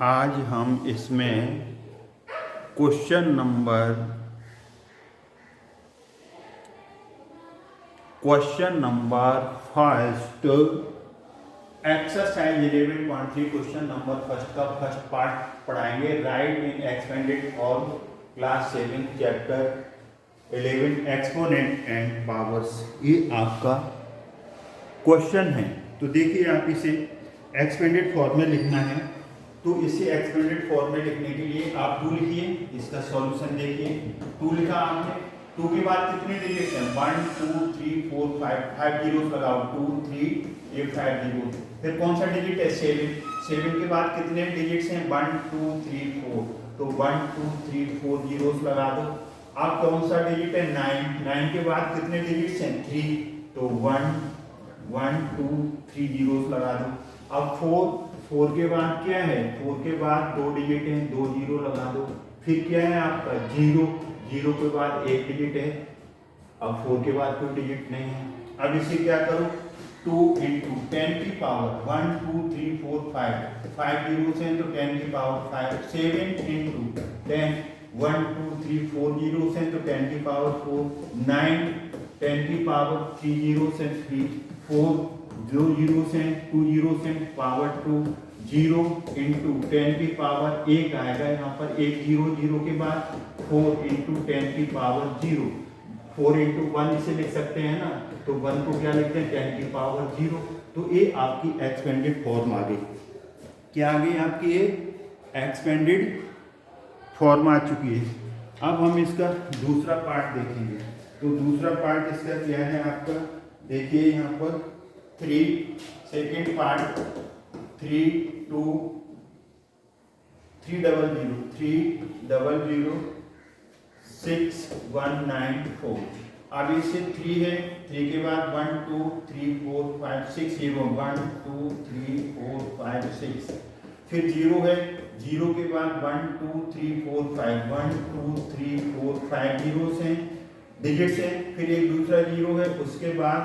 आज हम इसमें question number first exercise 11.3 question number first का फर्स्ट पार्ट पढ़ाएंगे। Right in expanded form class 7 chapter 11 exponent and powers. ये आपका क्वेश्चन है। तो देखिए, आप इसे एक्सपेंडेड फॉर्म में लिखना है। तो इसे एक्सपेंडेड फॉर्म में लिखने के लिए आप 2 लिखिए। इसका सॉल्यूशन देखिए। 2 लिखा आपने, 2 के बाद कितने डिजिट्स हैं? 1 2 3 4 5 जीरोस लगाओ। 2 3 ये 5 जीरो। फिर कौन सा डिजिट है? 7। 7 के बाद कितने डिजिट्स हैं? 1 2 3 4। तो 1 2 3 4 जीरोस लगा दो। अब कौन सा डिजिट है? 9। 9 के बाद कितने डिजिट्स हैं? 3। तो 1 1 2 3 जीरोस लगा दो। अब 4 के बाद क्या है? 4 के बाद 2 डिजिट हैं, 2 जीरो लगा दो। फिर क्या है आपका? 0। 0 के बाद 1 डिजिट है। अब 4 के बाद कोई डिजिट नहीं है। अब इसे क्या करो? 2 इंटू 10 की पावर 1 2 3 4 5 5 जीरो से तो 10 की पावर 5। 7 इंटू 10 1 2 3 4 जीरो से तो 10 की पावर 4। 9 10 की पावर 3 जीरो से 3 4 2 जीरो से 2 जीरो से पावर 2 0 इंटू 10 की पावर 1 आएगा यहाँ पर। 1 जीरो जीरो के बाद 4 इंटू 10 की पावर 0। 4 इंटू 1 इसे लिख सकते हैं ना, तो 1 को क्या लिखते हैं? 10 की पावर 0। तो ये आपकी एक्सपेंडेड फॉर्म आ गई। क्या आ गई आपकी? ये एक्सपेंडेड फॉर्म आ चुकी है। अब हम इसका दूसरा पार्ट देखेंगे। तो दूसरा पार्ट इसका क्या है आपका? देखिए यहाँ पर 3 सेकेंड पार्ट 3 2 3 0 0 3 0 0 6 1 9 4। अब इससे 3 है। 3 के बाद 1 2 3 4 5 6 0 1 2 3 4 5 6। फिर 0 है। 0 के बाद 1 2 3 4 5 1 2 3 4 5 जीरो से डिजिट्स है। फिर एक दूसरा 0 है। उसके बाद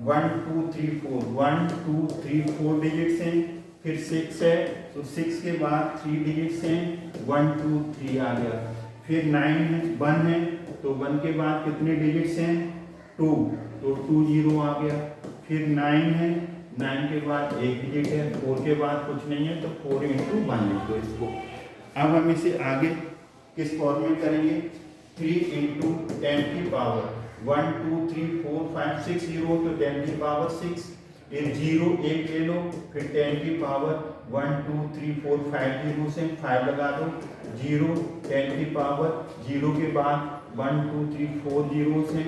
1 2 3 4 1 2 3 4 डिजिट्स हैं। फिर 6 है, तो 6 के बाद 3 डिजिट्स हैं। 1 2 3 आ गया। फिर 9 है, 1 है, तो 1 के बाद कितने डिजिट्स हैं? 2, तो 2 जीरो आ गया। फिर 9 है, 9 के बाद 1 डिजिट है। 4 के बाद कुछ नहीं है, तो 4 इंटू 1 लिख दो इसको। अब हम इसे आगे किस फॉर्म में करेंगे? 3 इंटू 10 की पावर 1 2 3 4 5 6 जीरो, तो 10 की पावर 6। फिर 0 1 ले लो। फिर 10 की पावर 1 2 3 4 5 जीरो से 5 लगा दो। 0 10 की पावर 0 के बाद 1 2 3 4 जीरो से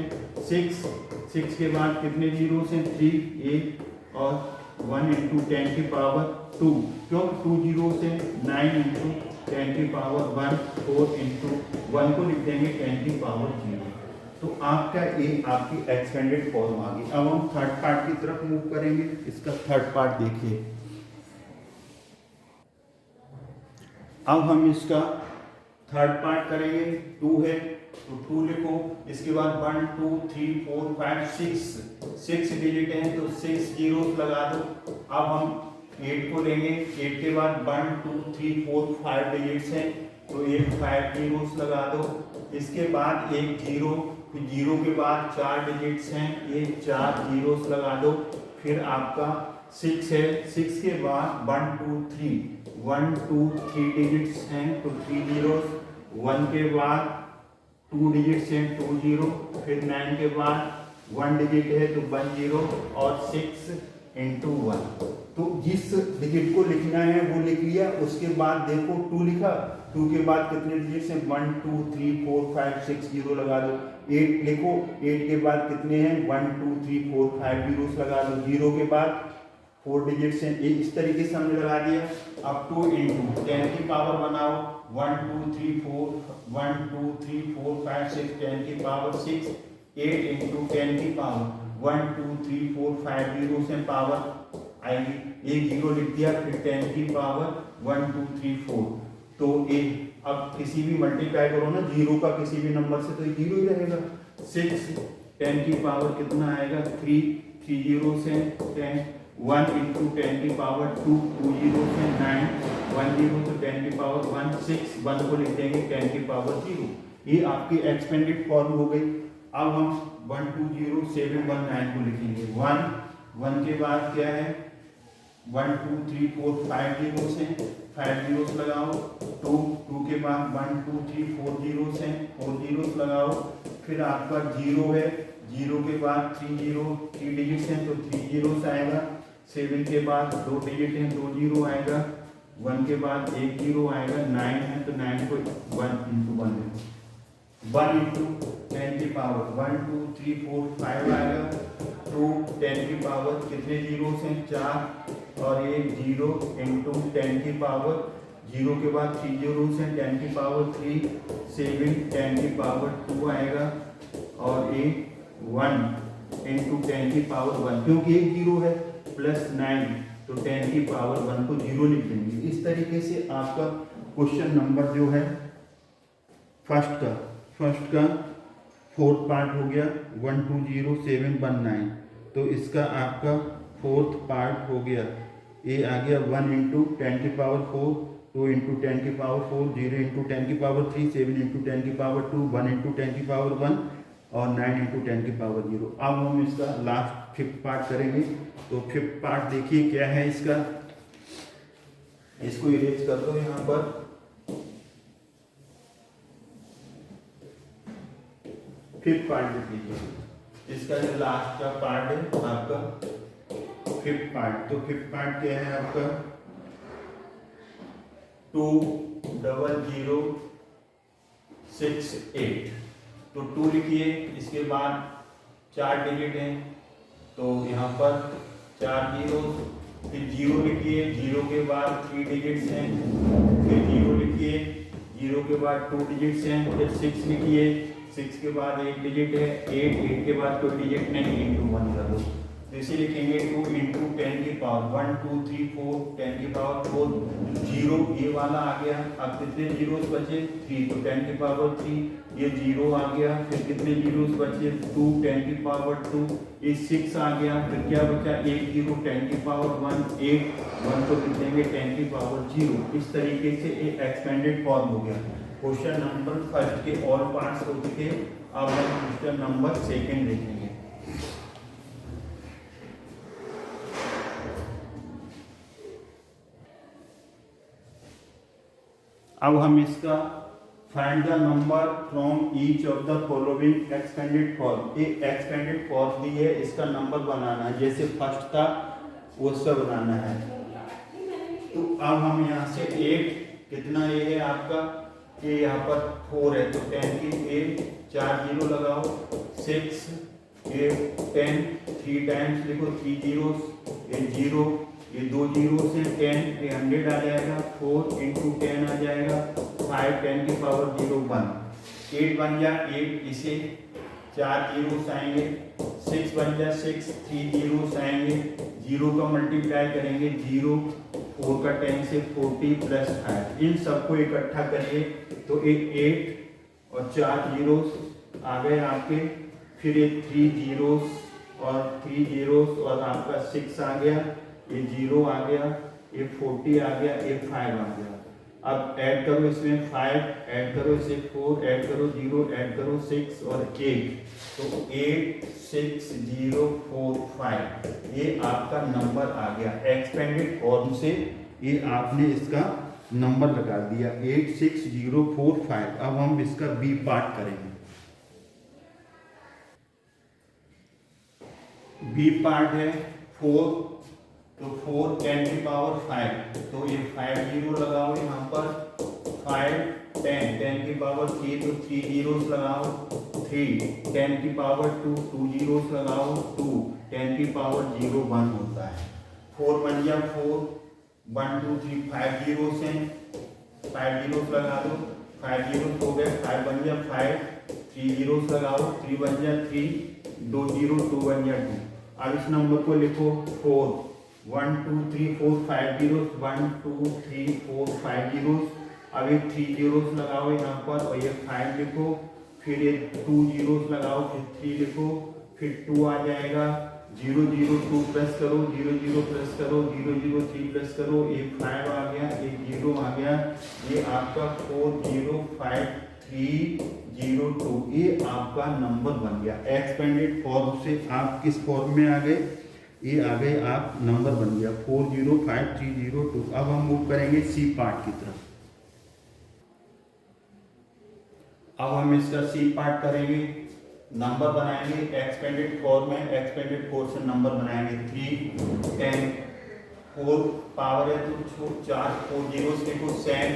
6 के बाद कितने जीरो से? 3 1 और 1 इंटू 10 की पावर 2। क्यों? 2 जीरो से 9 इंटू 10 की पावर 1 4 इंटू 1 को लिख देंगे 10 की पावर 0। तो आपका ये आपकी एक्सपेंडेड फॉर्म आ गई। अब हम थर्ड पार्ट की तरफ मूव करेंगे। इसका थर्ड पार्ट देखिए। अब हम इसका थर्ड पार्ट करेंगे। 2 है, तो 2 लिखो। इसके बाद 1 2 3 4 5 6 डिजिट हैं, तो 6 जीरोस लगा दो। अब हम 8 को लेंगे। 8 के बाद 1 2 3 4 5 डिजिट्स हैं, तो ये 5 जीरोस लगा दो। इसके बाद एक जीरो, फिर 0 के बाद 4 डिजिट्स हैं, ये 4 जीरोस लगा दो। फिर आपका 6 है। 6 के बाद 1 2 3 डिजिट्स हैं, तो 3 जीरोस। 1 के बाद 2 डिजिट्स हैं, 2 जीरो। फिर 9 के बाद 1 डिजिट है, तो 1 जीरो और 6 इंटू 1। तो जिस डिजिट को लिखना है वो लिख लिया। उसके बाद देखो 2 लिखा। 2 के बाद कितने डिजिट्स हैं? 1 2 3 4 5 6 जीरो लगा दो। 8 लिखो। 8 के बाद कितने हैं? 1 2 3 4 5 जीरोस लगा दो। 0 के बाद 4 डिजिट्स हैं, ये इस तरीके से हमने लगा दिया। अब 2 इंटू 10 की पावर बनाओ। 1 2 3 4 1 2 3 4 5 6 10 की पावर 6। 8 इंटू 10 की पावर 1 2 3 4 5 जीरो से पावर आएगी। एक जीरो लिख दिया। फिर 10 की पावर 1 2 3 4। तो एक अब किसी भी मल्टीप्लाई करो ना जीरो का किसी भी नंबर से, तो जीरो ही रहेगा। 6 10 की पावर कितना आएगा? 3 जीरो से 10। 1 इंटू 10 की पावर 2 जीरो से 9 1 0 तो 10 की पावर 1 6 1 को लिख देंगे 10 की पावर 0। ये आपकी एक्सपेंडेड फॉर्म हो गई। अब हम 1 2 0 7 1 9 को लिखेंगे। 1 के बाद क्या है 1 2 3 4 5 जीरोस हैं, 5 जीरोस लगाओ। 2 के बाद 1 2 3 4 जीरोस हैं, 4 जीरोस लगाओ। फिर आपका 0 है, 0 के बाद 3 जीरो 3 डिजिट्स हैं तो 3 जीरोस आएगा। 7 के बाद 2 डिजिट हैं 2 जीरो आएगा। 1 के बाद 1 जीरो आएगा। 9 है तो 9 को 1 इंटू 1 1 इंटू 10 की पावर 1 2 3 4 5 आएगा। 2 10 की पावर कितने जीरोस हैं 4 और ये 0 इंटू 10 की पावर 0 के बाद 3 जीरोस हैं 10 की पावर 3 7 10 की पावर 2 आएगा और ये 1 इंटू 10 की पावर 1 क्योंकि एक जीरो है प्लस 9 तो 10 की पावर 1 को 0 लिख देंगे। इस तरीके से आपका क्वेश्चन नंबर जो है फर्स्ट का फोर्थ पार्ट हो गया 1 2 0 7 1 9। तो इसका आपका फोर्थ पार्ट हो गया ये आ गया 1 इंटू 10 की पावर 4 2 इंटू 10 की पावर 4 0 इंटू 10 की पावर 3 7 इंटू 10 की पावर 2 1 इंटू 10 की पावर 1 और 9 इंटू 10 की पावर 0। अब हम इसका लास्ट फिफ्थ पार्ट करेंगे। तो फिफ्थ पार्ट देखिए क्या है इसका, इसको इरेज कर दो यहाँ पर। फिफ्थ पार्ट लिख लीजिए, इसका जो लास्ट का पार्ट है आपका फिफ्थ पार्ट। तो फिफ्थ पार्ट क्या है आपका 2 0 0 6 8। तो 2 लिखिए, इसके बाद 4 डिजिट हैं तो यहाँ पर 4 जीरो, फिर 0 लिखिए, 0 के बाद 3 डिजिट्स हैं, फिर 0 लिखिए, 0 के बाद 2 डिजिट्स हैं, फिर 6 लिखिए, 6 के बाद 1 डिजिट है, 8 के बाद कोई डिजिट नहीं, इंटू 1 कर दो। तो इसे लिखेंगे 2 इंटू 10 की पावर 1 2 3 4 10 की पावर 4 0 ये वाला आ गया। अब कितने जीरोस बचे 3 तो 10 की पावर 3 ये 0 आ गया। फिर कितने जीरोस बचे 2 10 की पावर 2 ये 6 आ गया। फिर क्या बचा 1 0 10 की पावर 1 8 1 को लिख देंगे 10 की पावर 0। इस तरीके से एक एक्सपेंडेड फॉर्म हो गया। क्वेश्चन नंबर फर्स्ट के ऑल पार्ट्स हो चुके। अब हम क्वेश्चन नंबर सेकंड देखेंगे। अब हम इसका find the number from each of the following expanded form. एक एक्सपेंडेड फॉर्म दी है, इसका नंबर बनाना है, जैसे फर्स्ट था वो सब बनाना है। तो अब हम यहाँ से 8 कितना ये है आपका ये यहाँ पर 4 है तो 10 की 8 4 जीरो लगाओ। 6 ये 10 3 टाइम्स लिखो 3 जीरोस ये 0 ये 2 जीरो से 10 ये 100 आ जाएगा। 4 इंटू 10 आ जाएगा 5 10 की पावर 0 1 8 बन जा 8 इसे 4 जीरोस आएंगे। 6 बन जा 6 3 जीरोस आएंगे। 0 का मल्टीप्लाई करेंगे 0 4 का 10 से 40 प्लस 5 इन सबको इकट्ठा करिए तो एक 8 और 4 जीरोस आ गए आपके। फिर एक 3 जीरोस और 3 जीरोस और आपका 6 आ गया, ये 0 आ गया, ये 40 आ गया, ये 5 आ गया। अब ऐड करो इसमें 5 ऐड करो इसे 4 ऐड करो 0 ऐड करो 6 और 8 तो 8 6 0 4 5 ये आपका नंबर आ गया। एक्सपेंडेड फॉर्म से ये आपने इसका नंबर लगा दिया 8 6 0 4 5। अब हम इसका बी पार्ट करेंगे। बी पार्ट है 4 तो 4 10 की पावर 5 तो ये 5 जीरो लगाओ यहाँ पर 5 10 10 की पावर 3 तो 3 जीरोस लगाओ। 3 10 की पावर 2 2 जीरोस लगाओ। 2 10 की पावर 0 1 होता है। 4 बन गया 4 1 2 3 5 जीरोस हैं 5 जीरोस लगा दो 5 जीरोस हो गए। 5 बन गया 5 3 जीरोस लगाओ 3 बन गया 3 2 जीरो 2 बन गया 2। अब इस नंबर को लिखो 4 1 2 3 4 5 जीरोस 1 2 3 4 5 जीरोस। अब ये 3 जीरोस लगाओ यहाँ पर और ये 5 लिखो। फिर ये 2 जीरोस लगाओ फिर 3 लिखो फिर 2 आ जाएगा। 0 0 2 प्लस करो 0 0 प्लस करो 0 0 3 प्लस करो ये 5 आ गया। एक 0 जीरो आ गया, ये आपका 405302, ये आपका नंबर बन गया। एक्सपेंडेड फॉर्म से आप किस फॉर्म में आ गए, ये आ गए आप नंबर बन गया 405302। अब हम मूव करेंगे सी पार्ट की तरफ। अब हम इसका सी पार्ट करेंगे, नंबर बनाएंगे एक्सपेंडेड फॉर्म में। एक्सपेंडेड पोर्शन नंबर बनाएंगे 3, 10, 4 पावर है तो 4 4 जीरोस लिखो, 7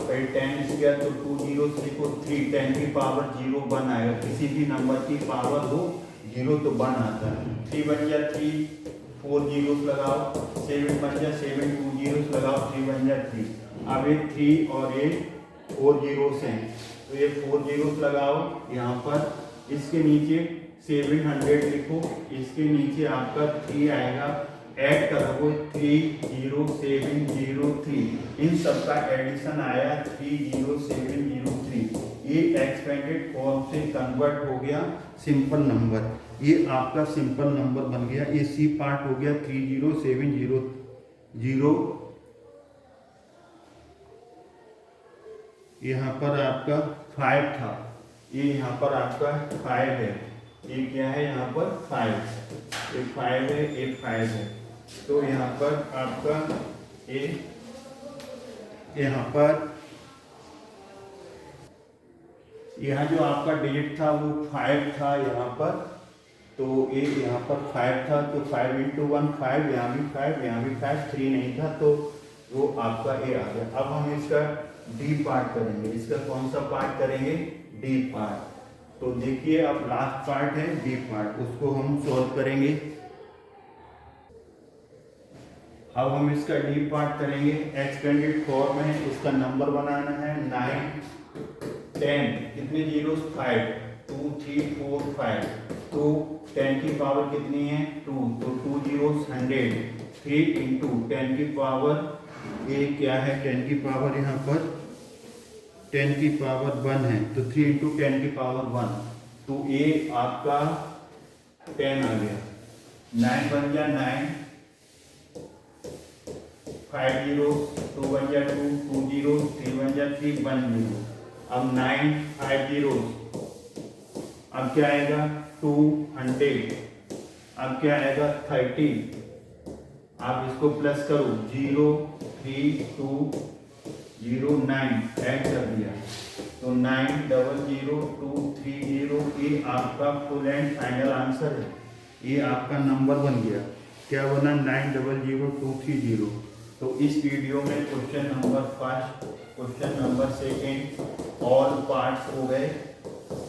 फिर 10 स्क्वायर तो 2 जीरोस लिखो, 3 10 की पावर 0 1 आएगा। किसी भी नंबर की पावर हो 0 तो 1 आता है। 3 बन गया 3, 4 जीरोस लगाओ, 7 बन गया 7, 2 जीरोस लगाओ, 3 बन गया 3। अब ये 3 और ये 4 जीरोस हैं तो ये 4 जीरोस लगाओ यहाँ पर, इसके नीचे 700 लिखो, इसके नीचे आपका 3 आएगा, ऐड करोगे 30703, इन सबका एडिशन आया 30703। ये एक्सपेंडेड फॉर्म से कन्वर्ट हो गया सिंपल नंबर, ये आपका सिंपल नंबर बन गया। ये सी पार्ट हो गया 30700। यहाँ पर आपका 5 था, ये यहाँ पर आपका 5 है, ये क्या है यहाँ पर 5, ये 5 है, ये 5 है। तो यहाँ पर आपका ये यहाँ पर यहाँ जो आपका डिजिट था वो 5 था यहाँ पर, तो ये यहाँ पर 5 था तो 5 × 1 5, यहाँ भी 5, यहाँ भी 5, 3 नहीं था तो वो आपका ए आ गया। अब हम इसका डी पार्ट करेंगे, इसका कौन सा पार्ट करेंगे, डी पार्ट। तो देखिए अब लास्ट पार्ट है डी पार्ट, उसको हम सॉल्व करेंगे। अब हम इसका डी पार्ट करेंगे एक्सपेंडेड फॉर्म में, इसका नंबर बनाना है 9 10, कितने जीरोस 5, 2 3 4 5, तो 10 की पावर कितनी है 2, तो 2 जीरोस 100, 3 × 10 की पावर, ये क्या है 10 की पावर यहाँ पर 10 की पावर 1 है तो 3 × 10 की पावर 1, तो ये आपका 10 आ गया। 9 बन गया 9, 5 जीरो, 2 बन गया 2, 2 जीरो, 3 बन गया 3, 1 जीरो। अब 9 5 जीरो, अब क्या आएगा 200, अब क्या आएगा 30। आप इसको प्लस करो 0 3 2 0 9, ऐड कर दिया तो 900230, ये आपका फुल एंड फाइनल आंसर है, ये आपका नंबर बन गया। क्या बना 900230। तो इस वीडियो में question number 1, question number 2 all parts हो गए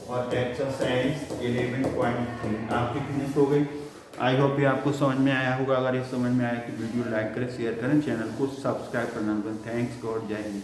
और एक्सरसाइज 11.3 आपकी फिनिश हो गई। आई होप ये आपको समझ में आया होगा। अगर ये समझ में आया तो वीडियो लाइक करें, शेयर करें, चैनल को सब्सक्राइब करना। थैंक्स गॉड, जय हिंद।